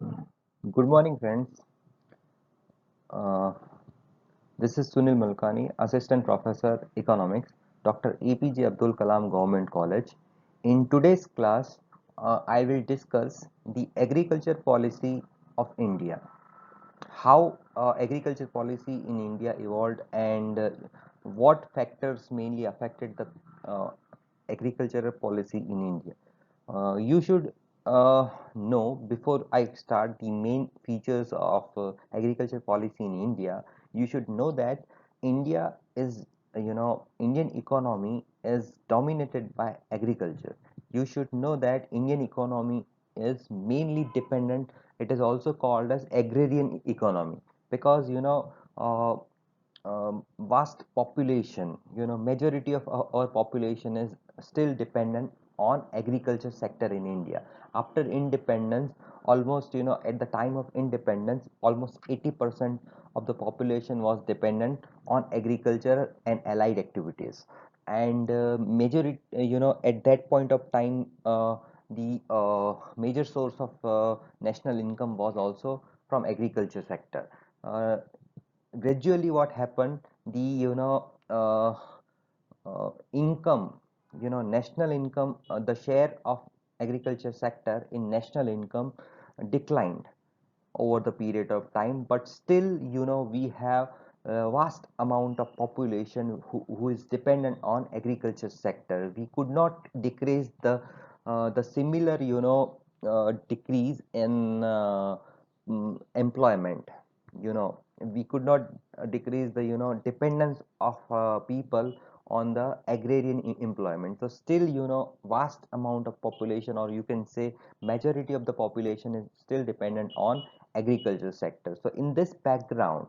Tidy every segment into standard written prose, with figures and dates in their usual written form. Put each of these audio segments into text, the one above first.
Good morning, friends. Uh, this is Sunil Malkani, Assistant Professor Economics, Dr. APJ Abdul Kalam Government College. In today's class, I will discuss the agriculture policy of India, how agriculture policy in India evolved, and what factors mainly affected the agricultural policy in India. You should know before I start the main features of agriculture policy in India. You should know that India is, Indian economy is dominated by agriculture. You should know that Indian economy is mainly dependent. It is also called as agrarian economy because vast population, majority of our population is still dependent on agriculture sector in India. After independence, almost, at the time of independence, almost 80% of the population was dependent on agriculture and allied activities. And majority, at that point of time, the major source of national income was also from agriculture sector. uh, Gradually what happened, the income, national income, the share of agriculture sector in national income declined over the period of time, but still, we have a vast amount of population who is dependent on agriculture sector. We could not decrease the similar, decrease in employment. We could not decrease the, dependence of people on the agrarian employment. So still, vast amount of population, or you can say majority of the population, is still dependent on agriculture sector. So in this background,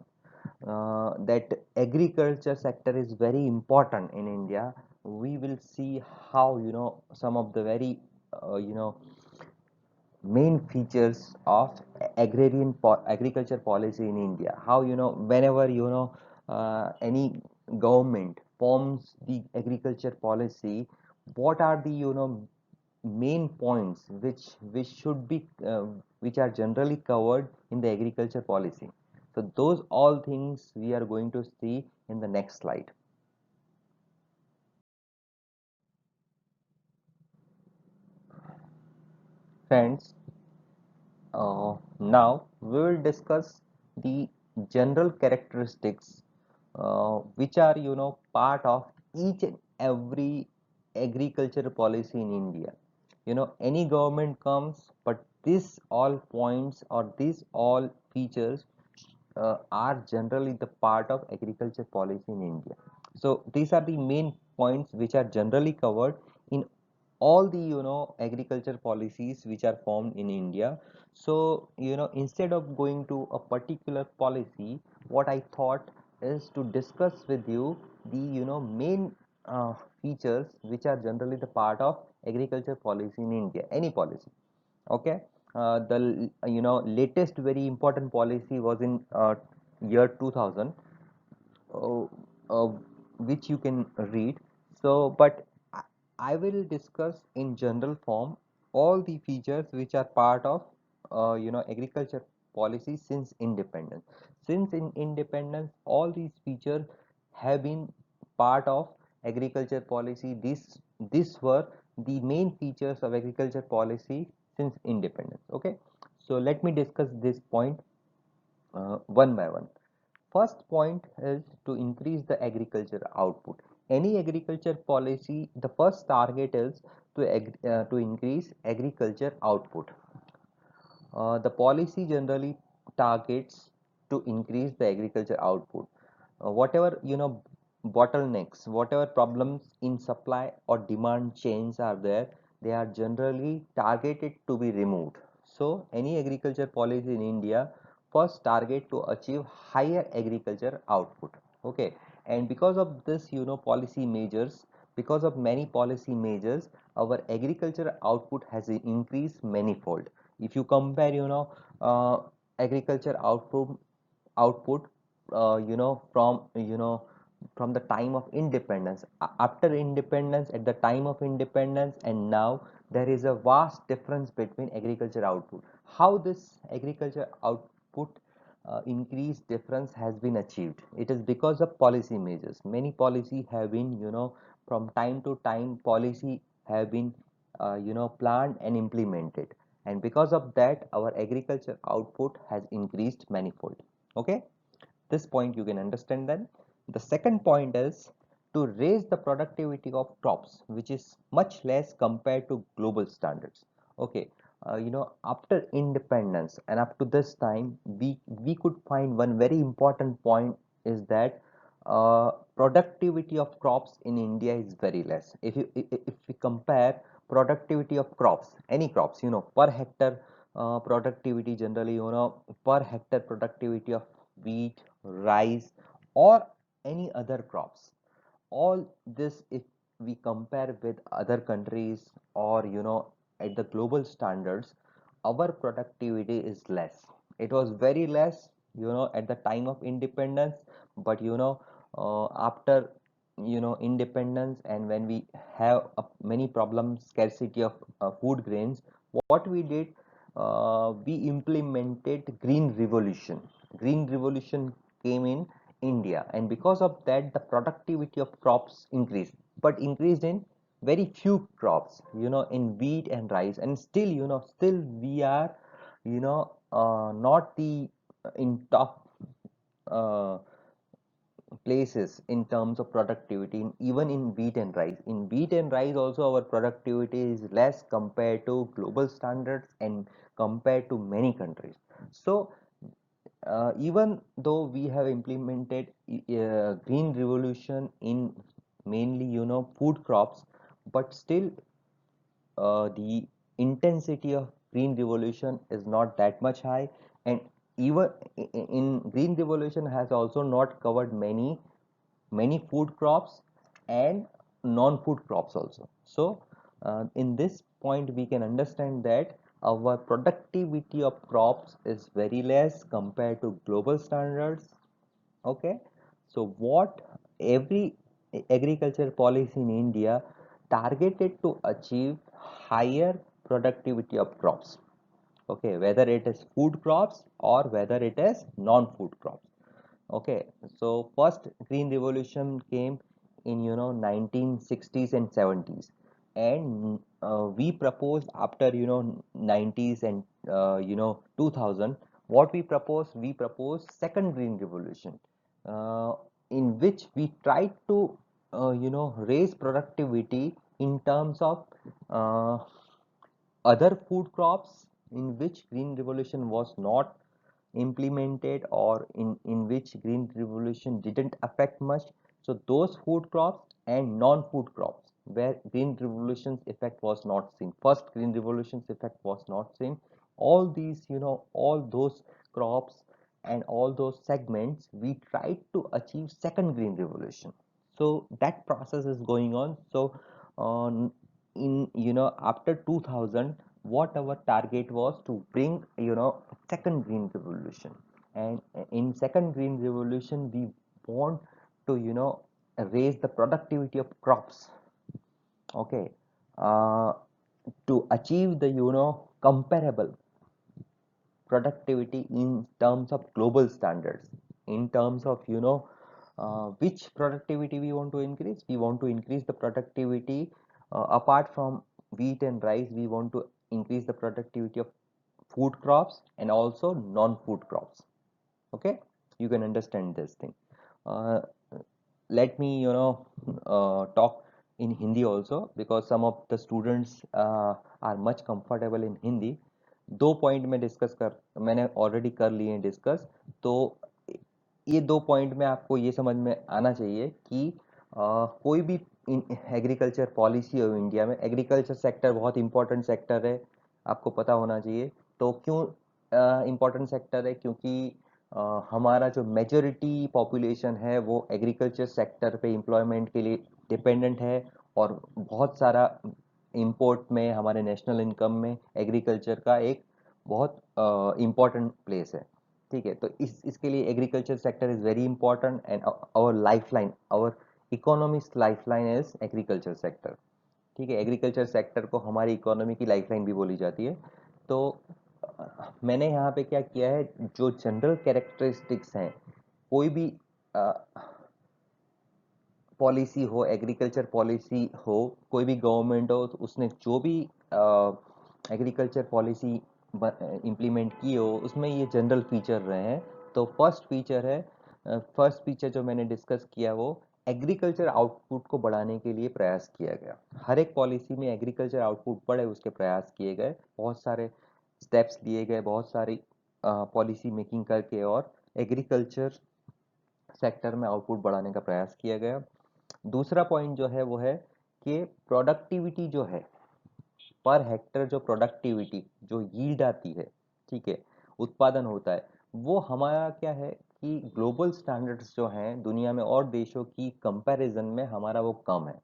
that agriculture sector is very important in India. We will see how, some of the very main features of agriculture policy in India. How, whenever, any government forms the agriculture policy, what are the, main points which should be which are generally covered in the agriculture policy. So those all things we are going to see in the next slide. Friends, now we will discuss the general characteristics which are, part of each and every agriculture policy in India. Any government comes, but these all points or these all features are generally the part of agriculture policy in India. So these are the main points which are generally covered in all the, agriculture policies which are formed in India. So, instead of going to a particular policy, what I thought is to discuss with you the, main features which are generally the part of agriculture policy in India, any policy. Okay. The latest very important policy was in year 2000, uh, uh, which you can read. So but I I will discuss in general form all the features which are part of agriculture policy since independence. Since in independence, all these features have been part of agriculture policy. These were the main features of agriculture policy since independence. Okay, so let me discuss this point one by one. First point is to increase the agriculture output. Any agriculture policy, the first target is to increase agriculture output. The policy generally targets to increase the agriculture output. Whatever, bottlenecks, whatever problems in supply or demand chains are there, they are generally targeted to be removed. So any agriculture policy in India first target to achieve higher agriculture output. Okay, and because of this, policy measures, because of many policy measures, our agriculture output has increased manifold. If you compare, agriculture output, from, from the time of independence, after independence, at the time of independence, and now, there is a vast difference between agriculture output. How this agriculture output increase difference has been achieved? It is because of policy measures. Many policy have been, from time to time, policy have been, planned and implemented, and because of that, our agriculture output has increased manifold. Okay, this point you can understand. Then the second point is to raise the productivity of crops, which is much less compared to global standards. Okay, after independence and up to this time, we could find one very important point is that productivity of crops in India is very less. If we compare productivity of crops, any crops, per hectare productivity, generally, per hectare productivity of wheat, rice, or any other crops, all this, if we compare with other countries, or at the global standards, our productivity is less. It was very less, at the time of independence, but after independence, and when we have many problems, scarcity of food grains, what we did, we implemented green revolution came in India, and because of that, the productivity of crops increased, but increased in very few crops, in wheat and rice, and still, still we are, not the in top uh, places in terms of productivity, even in wheat and rice. In wheat and rice also, our productivity is less compared to global standards and compared to many countries. So even though we have implemented green revolution in mainly food crops, but still the intensity of green revolution is not that much high, and even in green revolution has also not covered many food crops and non-food crops also. So in this point we can understand that our productivity of crops is very less compared to global standards. Okay, so what every agriculture policy in India targeted to achieve higher productivity of crops. Okay, whether it is food crops or whether it is non-food crops. Okay, so first green revolution came in 1960s and 70s, and we proposed after 90s and 2000. What we proposed second green revolution, uh, in which we tried to raise productivity in terms of uh, other food crops in which green revolution was not implemented, or in which green revolution didn't affect much. So those food crops and non-food crops where green revolution's effect was not seen, first green revolution's effect was not seen, all these, all those crops and all those segments, we tried to achieve second green revolution. So that process is going on. So in after 2000, what our target was to bring second green revolution, and in second green revolution we want to raise the productivity of crops. Okay, uh, to achieve the comparable productivity in terms of global standards, in terms of which productivity we want to increase. We want to increase the productivity, apart from wheat and rice, we want to increase the productivity of food crops and also non-food crops. Okay, you can understand this thing. uh, Let me talk in Hindi also, because some of the students are much comfortable in Hindi. दो point में discuss कर मैंने already कर लिए हैं discuss. तो ये दो पॉइंट में आपको ये समझ में आना चाहिए कि कोई भी एग्रीकल्चर पॉलिसी हो इंडिया में, एग्रीकल्चर सेक्टर बहुत इंपॉर्टेंट सेक्टर है, आपको पता होना चाहिए। तो क्यों इंपॉर्टेंट सेक्टर है? क्योंकि हमारा जो मेजोरिटी पॉपुलेशन है वो एग्रीकल्चर सेक्टर पे एम्प्लॉयमेंट के लिए डिपेंडेंट है, और बहुत सारा इंपोर्ट में, हमारे नेशनल इनकम में एग्रीकल्चर का एक बहुत इम्पोर्टेंट प्लेस है। ठीक है, तो इसके लिए agriculture sector is very important, and our lifeline, our economics lifeline is agriculture sector. ठीक है, एग्रीकल्चर सेक्टर को हमारी इकोनॉमी की लाइफलाइन भी बोली जाती है। तो मैंने यहाँ पे क्या किया है, जो जनरल कैरेक्टरिस्टिक्स हैं, कोई भी पॉलिसी हो, एग्रीकल्चर पॉलिसी हो, कोई भी गवर्नमेंट हो, तो उसने जो भी एग्रीकल्चर पॉलिसी इम्प्लीमेंट की हो, उसमें ये जनरल फीचर रहे हैं। तो फर्स्ट फीचर जो मैंने डिस्कस किया वो एग्रीकल्चर आउटपुट को बढ़ाने के लिए प्रयास किया गया। हर एक पॉलिसी में एग्रीकल्चर आउटपुट बढ़े उसके प्रयास किए गए, बहुत सारे स्टेप्स लिए गए, बहुत सारी पॉलिसी मेकिंग करके और एग्रीकल्चर सेक्टर में आउटपुट बढ़ाने का प्रयास किया गया। दूसरा पॉइंट जो है वो है कि प्रोडक्टिविटी जो है, पर हेक्टर जो प्रोडक्टिविटी जो यील्ड आती है, ठीक है, उत्पादन होता है, वो हमारा क्या है कि ग्लोबल स्टैंडर्ड्स जो हैं दुनिया में और देशों की कंपैरिजन में हमारा वो कम है।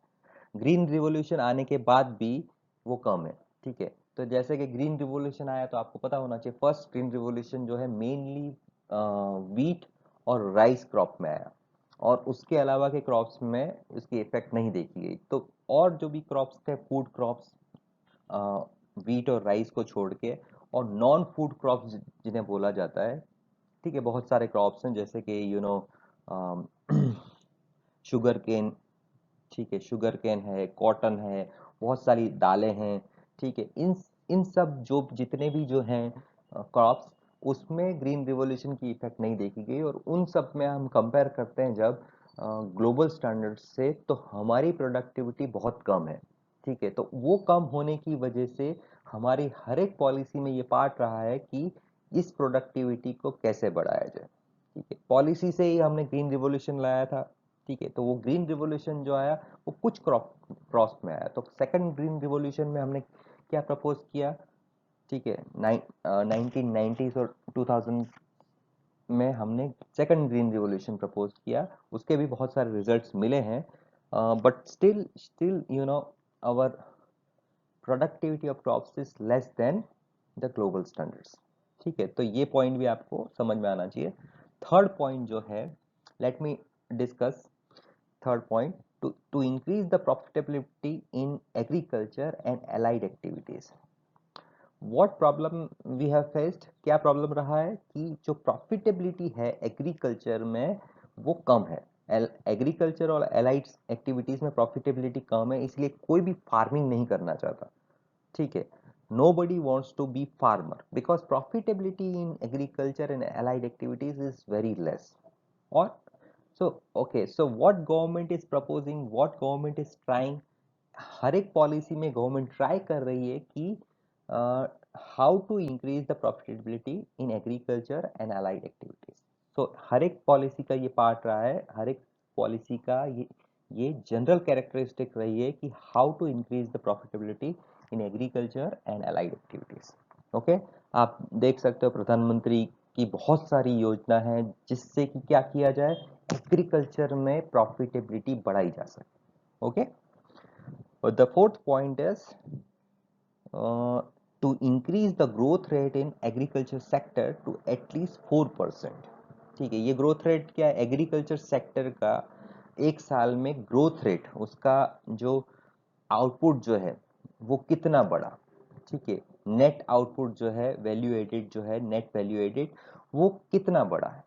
ग्रीन रिवॉल्यूशन आने के बाद भी वो कम है। ठीक है, तो जैसे कि ग्रीन रिवॉल्यूशन आया तो आपको पता होना चाहिए, फर्स्ट ग्रीन रिवॉल्यूशन जो है मेनली वीट और राइस क्रॉप में आया, और उसके अलावा के क्रॉप्स में इसकी इफेक्ट नहीं देखी गई। तो और जो भी क्रॉप्स थे, फूड क्रॉप्स, वीट और राइस को छोड़ के, और नॉन फूड क्रॉप्स जिन्हें बोला जाता है, ठीक है, बहुत सारे क्रॉप्स हैं जैसे कि शुगर केन, ठीक है, शुगर केन है, कॉटन है, बहुत सारी दालें हैं, ठीक है, इन इन सब जो जितने भी जो हैं क्रॉप्स, उसमें ग्रीन रिवॉल्यूशन की इफेक्ट नहीं देखी गई, और उन सब में हम कंपेयर करते हैं जब ग्लोबल स्टैंडर्ड से, तो हमारी प्रोडक्टिविटी बहुत कम है। ठीक है, तो वो कम होने की वजह से हमारी हर एक पॉलिसी में ये पार्ट रहा है कि इस प्रोडक्टिविटी को कैसे बढ़ाया जाए। ठीक है, पॉलिसी से ही हमने ग्रीन रिवॉल्यूशन लाया था। ठीक है, तो वो ग्रीन रिवॉल्यूशन जो आया वो कुछ क्रॉप्स में आया। तो सेकंड ग्रीन रिवॉल्यूशन में हमने क्या प्रपोज किया, ठीक है, 1990s और 2000 में हमने सेकंड ग्रीन रिवॉल्यूशन प्रपोज किया। उसके भी बहुत सारे रिजल्ट्स मिले हैं, but still still our productivity of crops is less than the global standards. ठीक है, तो ये पॉइंट भी आपको समझ में आना चाहिए। थर्ड पॉइंट जो है, let me discuss third point, to increase the profitability in agriculture and allied activities. What problem we have faced, क्या प्रॉब्लम रहा है कि जो प्रॉफिटेबिलिटी है एग्रीकल्चर में वो कम है। एग्रीकल्चर और एलाइड एक्टिविटीज में प्रॉफिटेबिलिटी कम है, इसलिए कोई भी फार्मिंग नहीं करना चाहता। ठीक है, nobody wants to be farmer because profitability in agriculture and allied activities is very less. Or okay, so what government is proposing, what government is trying, हर एक पॉलिसी में गवर्नमेंट ट्राई कर रही है कि how to increase the profitability in agriculture and allied activities. So हर एक policy का ये पार्ट रहा है, हर एक पॉलिसी का ये जनरल कैरेक्टरिस्टिक रही है कि how to increase the profitability in agriculture and allied activities. Okay, आप देख सकते हो प्रधानमंत्री की बहुत सारी योजना है जिससे कि क्या किया जाए, एग्रीकल्चर में प्रॉफिटेबिलिटी बढ़ाई जा सके। Okay, but the fourth point is to increase the growth rate in agriculture sector to at least 4%। ठीक है, ये ग्रोथ रेट क्या है, एग्रीकल्चर सेक्टर का एक साल में ग्रोथ रेट, उसका जो आउटपुट जो है वो कितना बढ़ा। ठीक है, नेट आउटपुट जो है, वैल्यू एडेड जो है, नेट वैल्यू एडेड, वो कितना बढ़ा है।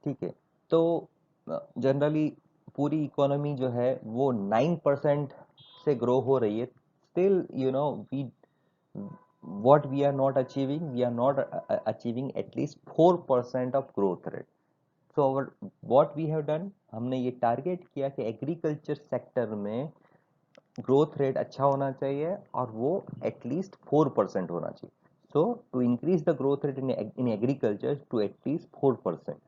ठीक है, तो जनरली पूरी इकोनॉमी जो है वो 9% से ग्रो हो रही है। Still we what we are not achieving, we are not achieving at least 4% of growth rate. So what we have done, हमने ये टारगेट किया कि एग्रीकल्चर सेक्टर में ग्रोथ रेट अच्छा होना चाहिए और वो एटलीस्ट 4% होना चाहिए। So to increase the growth rate in agriculture to at least 4%,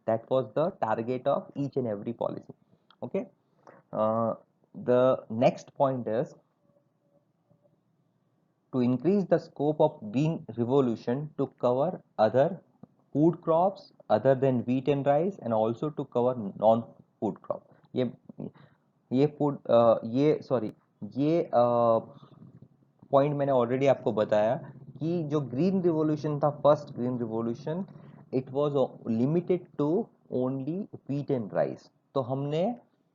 that was the target of each and every policy. Okay, the next point is to increase the scope of green revolution to cover other food crops other than wheat and rice, and also to cover non food crop। ये food ये sorry ये point मैंने already आपको बताया कि जो green revolution था, first green revolution, it was limited to only wheat and rice. तो हमने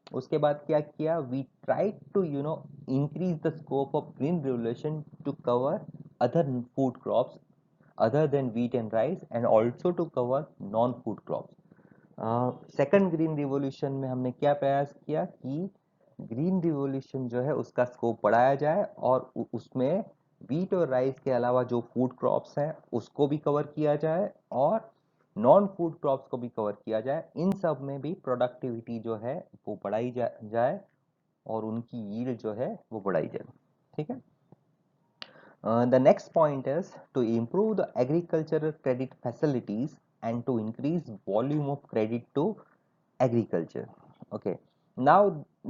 उसके बाद क्या किया, we try to increase the scope of green revolution to cover other food crops other than wheat and rice and also to cover non food crops. Second green revolution में हमने क्या प्रयास किया कि ग्रीन रिवॉल्यूशन जो है उसका scope बढ़ाया जाए और उसमें वीट और राइस के अलावा जो फूड क्रॉप्स हैं उसको भी कवर किया जाए और नॉन फूड क्रॉप्स को भी कवर किया जाए। इन सब में भी प्रोडक्टिविटी जो है वो बढ़ाई जाए और उनकी यील्ड जो है वो बढ़ाई जाए। ठीक है। The next point is to improve the agricultural credit facilities and to increase volume of credit to agriculture. Okay. Now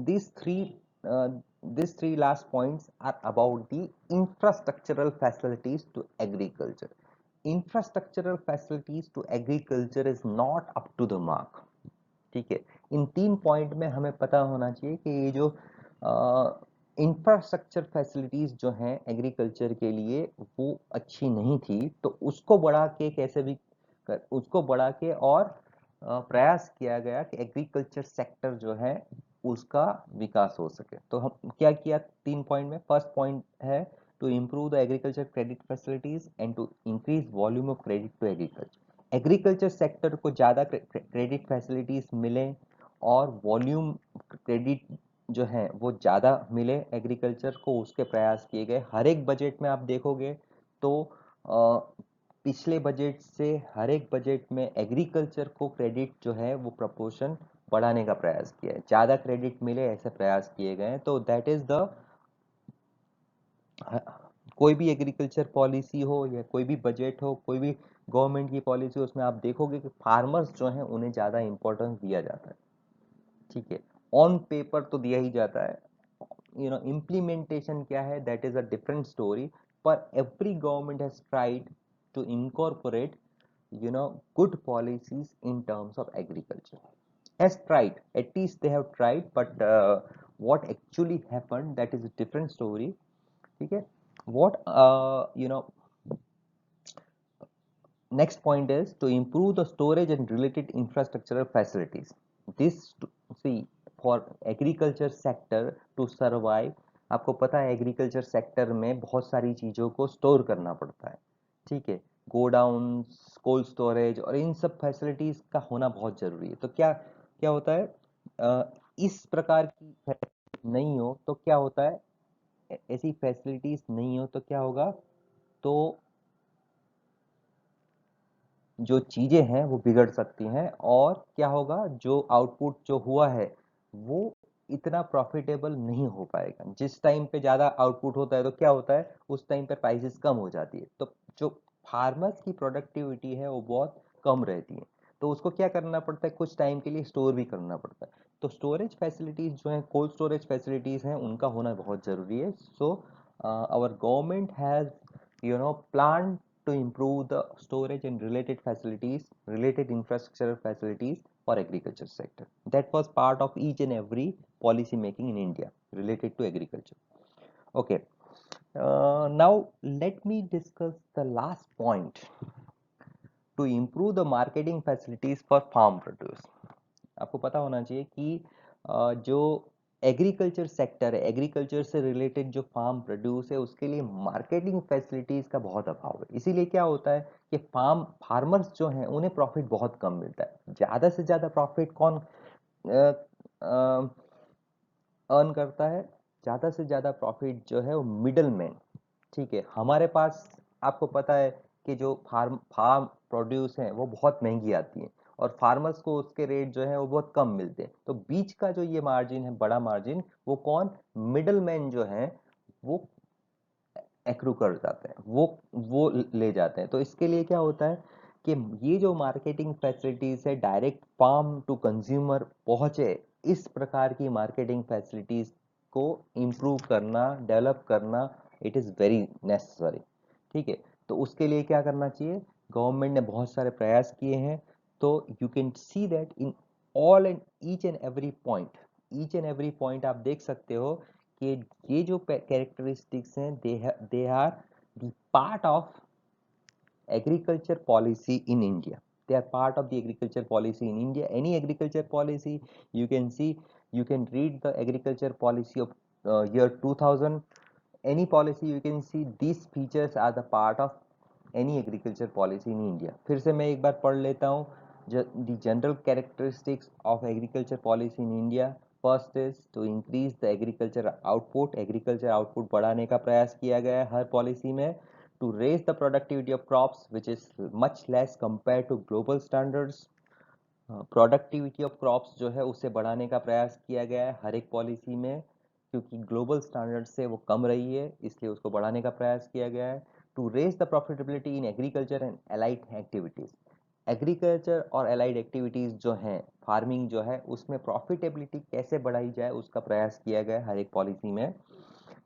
these three last points are about the infrastructural facilities to agriculture. Infrastructural facilities to agriculture is not up to the mark. ठीक है। इन तीन point में हमें पता होना चाहिए कि ये जो इंफ्रास्ट्रक्चर फैसिलिटीज जो हैं एग्रीकल्चर के लिए वो अच्छी नहीं थी, तो उसको बढ़ा के कैसे भी उसको बढ़ा के और प्रयास किया गया कि एग्रीकल्चर सेक्टर जो है उसका विकास हो सके। तो हम क्या किया तीन पॉइंट में, फर्स्ट पॉइंट है to improve the agriculture credit facilities and to increase volume of credit to agriculture. Agriculture sector को ज़्यादा क्रेडिट फैसिलिटीज मिले और वॉल्यूम क्रेडिट जो है वो ज़्यादा मिले एग्रीकल्चर को, उसके प्रयास किए गए। हर एक बजट में आप देखोगे तो पिछले बजट से हर एक बजट में एग्रीकल्चर को क्रेडिट जो है वो प्रपोर्शन बढ़ाने का प्रयास किया है, ज़्यादा क्रेडिट मिले ऐसे प्रयास किए गए हैं। तो दैट इज द कोई भी एग्रीकल्चर पॉलिसी हो या कोई भी बजट हो, कोई भी गवर्नमेंट की पॉलिसी हो, उसमें आप देखोगे कि फार्मर्स जो हैं उन्हें ज़्यादा इंपॉर्टेंस दिया जाता है। ठीक है, ऑन पेपर तो दिया ही जाता है, इम्प्लीमेंटेशन क्या है that is a different story. पर every government has tried to incorporate good policies in terms of agriculture, has tried, at least they have tried, but what actually happened that is a different story. ठीक है। what next point is to improve the storage and related infrastructural facilities. This see for agriculture sector to survive, आपको पता है agriculture sector में बहुत सारी चीज़ों को स्टोर करना पड़ता है। ठीक है, गोडाउन, कोल्ड स्टोरेज और इन सब फैसिलिटीज का होना बहुत जरूरी है। तो क्या क्या होता है, इस प्रकार की नहीं हो तो क्या होता है, ऐसी फैसिलिटीज नहीं हो तो क्या होगा, तो जो चीजें हैं वो बिगड़ सकती हैं और क्या होगा, जो आउटपुट जो हुआ है वो इतना प्रॉफिटेबल नहीं हो पाएगा। जिस टाइम पे ज्यादा आउटपुट होता है तो क्या होता है, उस टाइम पे प्राइसेस कम हो जाती है, तो जो फार्मर्स की प्रोडक्टिविटी है वो बहुत कम रहती है। तो उसको क्या करना पड़ता है, कुछ टाइम के लिए स्टोर भी करना पड़ता है। तो स्टोरेज फैसिलिटीज जो है, कोल्ड स्टोरेज फैसिलिटीज हैं, उनका होना बहुत जरूरी है। So our government has plan to improve the storage and related facilities, related infrastructure facilities for agriculture sector. That was part of each and every policy making in India related to agriculture. Okay. Now let me discuss the last point to improve the marketing facilities for farm produce. आपको पता होना चाहिए कि जो agriculture sector है, agriculture से related जो farm produce है उसके लिए मार्केटिंग फैसिलिटीज का बहुत अभाव है। इसीलिए क्या होता है कि फार्मर्स जो हैं उन्हें प्रॉफिट बहुत कम मिलता है। ज़्यादा से ज़्यादा प्रॉफिट कौन अर्न करता है, ज़्यादा से ज़्यादा प्रॉफिट जो है वो मिडल मैन। ठीक है, हमारे पास आपको पता है कि जो फार्म फार्म प्रोड्यूस है वो बहुत महंगी आती है और फार्मर्स को उसके रेट जो है वो बहुत कम मिलते हैं। तो बीच का जो ये मार्जिन है, बड़ा मार्जिन, वो कौन, मिडल मैन जो है वो एक्रू कर जाते हैं, वो ले जाते हैं। तो इसके लिए क्या होता है कि ये जो मार्केटिंग फैसिलिटीज है डायरेक्ट फार्म टू कंज्यूमर पहुंचे, इस प्रकार की मार्केटिंग फैसिलिटीज को इम्प्रूव करना, डेवलप करना, इट इज़ वेरी नेसेसरी। ठीक है, तो उसके लिए क्या करना चाहिए, गवर्नमेंट ने बहुत सारे प्रयास किए हैं। तो you can see that in all and each and every point आप देख सकते हो कि ये जो कैरेक्टरिस्टिक्स हैं they are the part of agriculture policy in India. They are part of the agriculture policy in India. Any agriculture policy you can see You can read the agriculture policy of year 2000. Any policy you can see these features are the part of any agriculture policy in India. फिर से मैं एक बार पढ़ लेता हूँ. The general characteristics of agriculture policy in India. First is to increase the agriculture output. Agriculture output बढ़ाने का प्रयास किया गया है हर पॉलिसी में. To raise the productivity of crops, which is much less compared to global standards. Productivity of crops जो है उसे बढ़ाने का प्रयास किया गया है हर एक पॉलिसी में, क्योंकि ग्लोबल स्टैंडर्ड से वो कम रही है, इसलिए उसको बढ़ाने का प्रयास किया गया है. To raise the profitability in agriculture and allied activities. Agriculture और एलाइड एक्टिविटीज जो हैं, फार्मिंग जो है उसमें प्रॉफिटेबिलिटी कैसे बढ़ाई जाए उसका प्रयास किया गया है हर एक पॉलिसी में.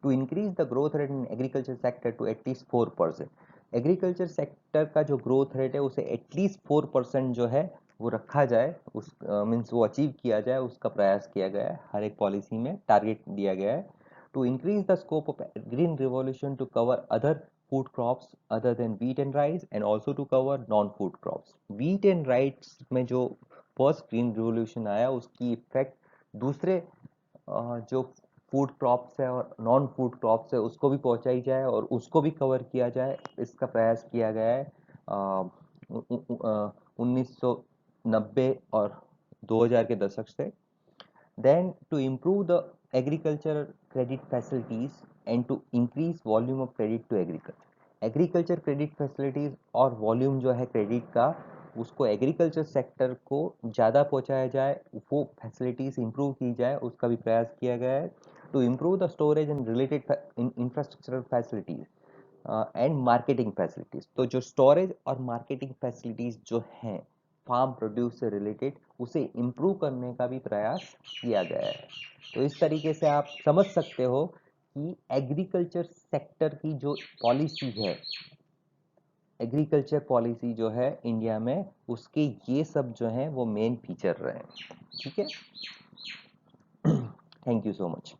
To increase the growth rate in agriculture sector to at least 4%. Agriculture sector का जो ग्रोथ रेट है उसे एटलीस्ट 4% जो है वो रखा जाए, उस मीन्स वो अचीव किया जाए, उसका प्रयास किया गया है हर एक पॉलिसी में, टारगेट दिया गया है. To increase the scope of green revolution to cover other food crops other than wheat and rice and also to cover non food crops. Wheat and rice में जो फर्स्ट ग्रीन रिवॉल्यूशन आया उसकी effect दूसरे जो food crops है और non food crops है उसको भी पहुंचाई जाए और उसको भी कवर किया जाए, इसका प्रयास किया गया है 1990 और 2000 के दशक से. Then to improve the agriculture credit facilities and to increase volume of credit to agriculture. Agriculture credit facilities और वॉल्यूम जो है क्रेडिट का उसको एग्रीकल्चर सेक्टर को ज़्यादा पहुंचाया जाए, वो फैसिलिटीज इंप्रूव की जाए, उसका भी प्रयास किया गया है. To improve the storage and related infrastructural facilities and marketing facilities. तो जो स्टोरेज और मार्केटिंग फैसिलिटीज जो हैं फार्म प्रोड्यूस से रिलेटेड उसे इम्प्रूव करने का भी प्रयास किया गया है. तो इस तरीके से आप समझ सकते हो कि एग्रीकल्चर सेक्टर की जो पॉलिसी है, एग्रीकल्चर पॉलिसी जो है इंडिया में, उसके ये सब जो हैं वो मेन फीचर रहे हैं. ठीक है. Thank you so much.